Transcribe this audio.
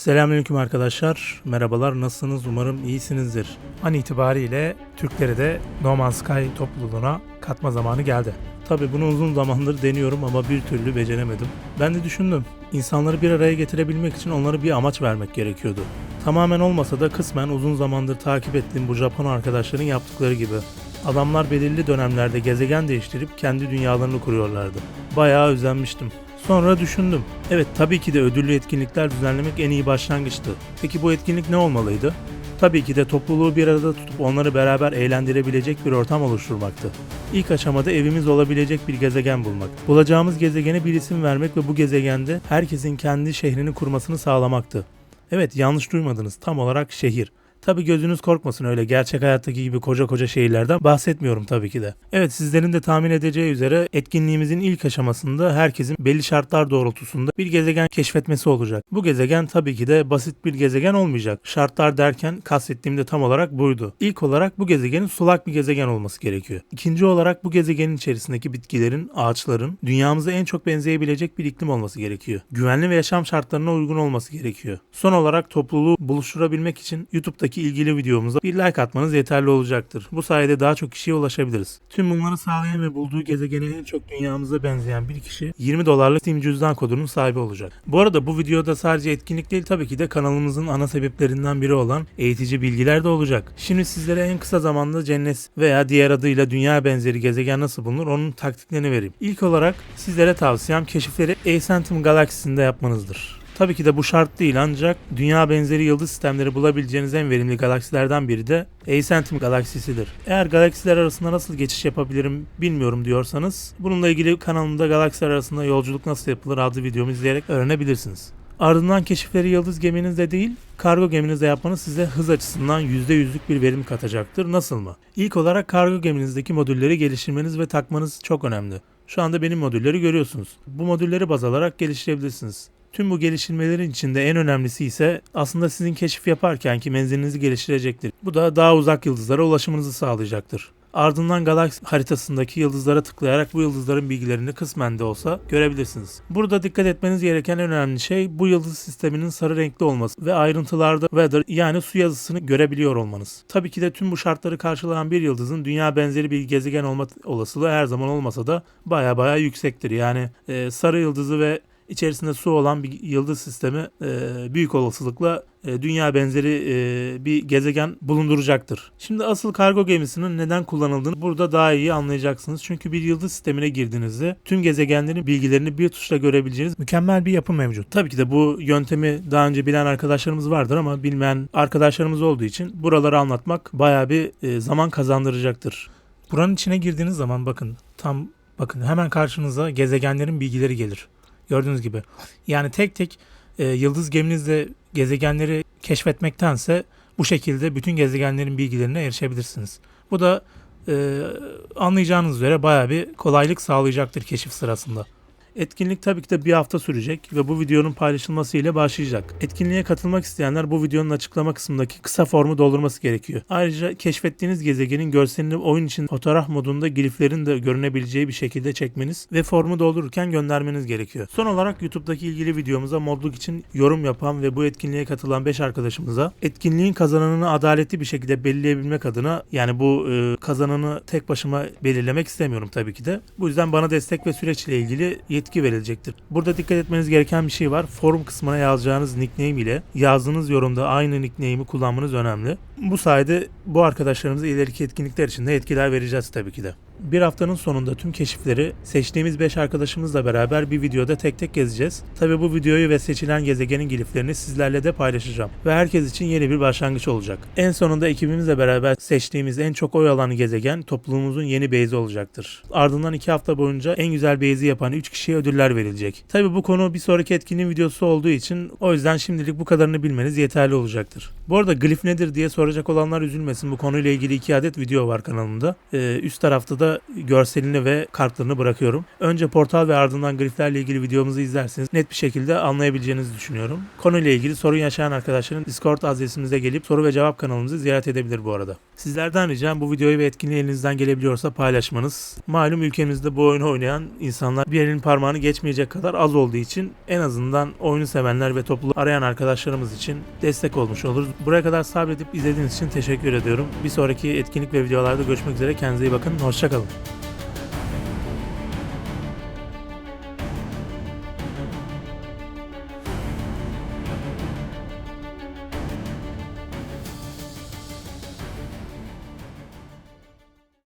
Selamünaleyküm arkadaşlar. Merhabalar, nasılsınız? Umarım iyisinizdir. An itibariyle Türkleri de No Man's Sky topluluğuna katma zamanı geldi. Tabii bunu uzun zamandır deniyorum ama bir türlü beceremedim. Ben de düşündüm. İnsanları bir araya getirebilmek için onlara bir amaç vermek gerekiyordu. Tamamen olmasa da kısmen uzun zamandır takip ettiğim bu Japon arkadaşların yaptıkları gibi. Adamlar belirli dönemlerde gezegen değiştirip kendi dünyalarını kuruyorlardı. Bayağı özenmiştim. Sonra düşündüm. Evet, tabii ki de ödüllü etkinlikler düzenlemek en iyi başlangıçtı. Peki bu etkinlik ne olmalıydı? Tabii ki de topluluğu bir arada tutup onları beraber eğlendirebilecek bir ortam oluşturmaktı. İlk aşamada evimiz olabilecek bir gezegen bulmak. Bulacağımız gezegene bir isim vermek ve bu gezegende herkesin kendi şehrini kurmasını sağlamaktı. Evet, yanlış duymadınız, tam olarak şehir. Tabii gözünüz korkmasın, öyle gerçek hayattaki gibi koca koca şehirlerden bahsetmiyorum tabii ki de. Evet, sizlerin de tahmin edeceği üzere etkinliğimizin ilk aşamasında herkesin belli şartlar doğrultusunda bir gezegen keşfetmesi olacak. Bu gezegen tabii ki de basit bir gezegen olmayacak. Şartlar derken kastettiğim de tam olarak buydu. İlk olarak bu gezegenin sulak bir gezegen olması gerekiyor. İkinci olarak bu gezegenin içerisindeki bitkilerin, ağaçların dünyamıza en çok benzeyebilecek bir iklim olması gerekiyor. Güvenli ve yaşam şartlarına uygun olması gerekiyor. Son olarak topluluğu buluşturabilmek için YouTube'daki ilgili videomuza bir like atmanız yeterli olacaktır. Bu sayede daha çok kişiye ulaşabiliriz. Tüm bunları sağlayan ve bulduğu gezegene en çok dünyamıza benzeyen bir kişi $20 Steam cüzdan kodunun sahibi olacak. Bu arada bu videoda sadece etkinlik değil, tabii ki de kanalımızın ana sebeplerinden biri olan eğitici bilgiler de olacak. Şimdi sizlere en kısa zamanda cennet veya diğer adıyla dünya benzeri gezegen nasıl bulunur onun taktiklerini vereyim. İlk olarak sizlere tavsiyem keşifleri Ascension galaksisinde yapmanızdır. Tabii ki de bu şart değil, ancak dünya benzeri yıldız sistemleri bulabileceğiniz en verimli galaksilerden biri de Ascension galaksisidir. Eğer galaksiler arasında nasıl geçiş yapabilirim bilmiyorum diyorsanız, bununla ilgili kanalımda galaksiler arasında yolculuk nasıl yapılır adlı videomu izleyerek öğrenebilirsiniz. Ardından keşifleri yıldız geminizde değil, kargo geminizde yapmanız size hız açısından %100'lük bir verim katacaktır. Nasıl mı? İlk olarak kargo geminizdeki modülleri geliştirmeniz ve takmanız çok önemli. Şu anda benim modülleri görüyorsunuz. Bu modülleri baz alarak geliştirebilirsiniz. Tüm bu geliştirmelerin içinde en önemlisi ise aslında sizin keşif yaparkenki menzilinizi geliştirecektir. Bu da daha uzak yıldızlara ulaşımınızı sağlayacaktır. Ardından galaksi haritasındaki yıldızlara tıklayarak bu yıldızların bilgilerini kısmen de olsa görebilirsiniz. Burada dikkat etmeniz gereken en önemli şey bu yıldız sisteminin sarı renkli olması ve ayrıntılarda weather yani su yazısını görebiliyor olmanız. Tabii ki de tüm bu şartları karşılayan bir yıldızın dünya benzeri bir gezegen olma olasılığı her zaman olmasa da baya yüksektir. Yani sarı yıldızı ve İçerisinde su olan bir yıldız sistemi büyük olasılıkla dünya benzeri bir gezegen bulunduracaktır. Şimdi asıl kargo gemisinin neden kullanıldığını burada daha iyi anlayacaksınız. Çünkü bir yıldız sistemine girdiğinizde tüm gezegenlerin bilgilerini bir tuşla görebileceğiniz mükemmel bir yapı mevcut. Tabii ki de bu yöntemi daha önce bilen arkadaşlarımız vardır ama bilmeyen arkadaşlarımız olduğu için buraları anlatmak bayağı bir zaman kazandıracaktır. Buranın içine girdiğiniz zaman bakın hemen karşınıza gezegenlerin bilgileri gelir. Gördüğünüz gibi. Yani tek tek yıldız geminizle gezegenleri keşfetmektense bu şekilde bütün gezegenlerin bilgilerine erişebilirsiniz. Bu da anlayacağınız üzere bayağı bir kolaylık sağlayacaktır keşif sırasında. Etkinlik tabii ki de bir hafta sürecek ve bu videonun paylaşılması ile başlayacak. Etkinliğe katılmak isteyenler bu videonun açıklama kısmındaki kısa formu doldurması gerekiyor. Ayrıca keşfettiğiniz gezegenin görselini oyun için fotoğraf modunda gliflerin de görünebileceği bir şekilde çekmeniz ve formu doldururken göndermeniz gerekiyor. Son olarak YouTube'daki ilgili videomuza modluk için yorum yapan ve bu etkinliğe katılan 5 arkadaşımıza etkinliğin kazananını adaletli bir şekilde belirleyebilmek adına, yani bu kazananı tek başıma belirlemek istemiyorum tabii ki de. Bu yüzden bana destek ve süreçle ilgili yetki verilecektir. Burada dikkat etmeniz gereken bir şey var. Forum kısmına yazacağınız nickname ile yazdığınız yorumda aynı nickname'i kullanmanız önemli. Bu sayede bu arkadaşlarımıza ileriki etkinlikler için de yetkiler vereceğiz tabii ki de. Bir haftanın sonunda tüm keşifleri seçtiğimiz 5 arkadaşımızla beraber bir videoda tek tek gezeceğiz. Tabii bu videoyu ve seçilen gezegenin gliflerini sizlerle de paylaşacağım. Ve herkes için yeni bir başlangıç olacak. En sonunda ekibimizle beraber seçtiğimiz en çok oy alan gezegen topluluğumuzun yeni base'i olacaktır. Ardından 2 hafta boyunca en güzel base'i yapan 3 kişiye ödüller verilecek. Tabii bu konu bir sonraki etkinliğin videosu olduğu için o yüzden şimdilik bu kadarını bilmeniz yeterli olacaktır. Bu arada glif nedir diye soracak olanlar üzülmesin. Bu konuyla ilgili 2 adet video var kanalımda. Üst tarafta da da görselini ve kartlarını bırakıyorum. Önce portal ve ardından griflerle ilgili videomuzu izlerseniz net bir şekilde anlayabileceğinizi düşünüyorum. Konuyla ilgili sorun yaşayan arkadaşların Discord adresimize gelip soru ve cevap kanalımızı ziyaret edebilir bu arada. Sizlerden ricam bu videoyu ve etkinliği elinizden gelebiliyorsa paylaşmanız. Malum ülkemizde bu oyunu oynayan insanlar bir elin parmağını geçmeyecek kadar az olduğu için en azından oyunu sevenler ve topluluğu arayan arkadaşlarımız için destek olmuş oluruz. Buraya kadar sabredip izlediğiniz için teşekkür ediyorum. Bir sonraki etkinlik ve videolarda görüşmek üzere. Kendinize iyi bakın. Hoşça kalın.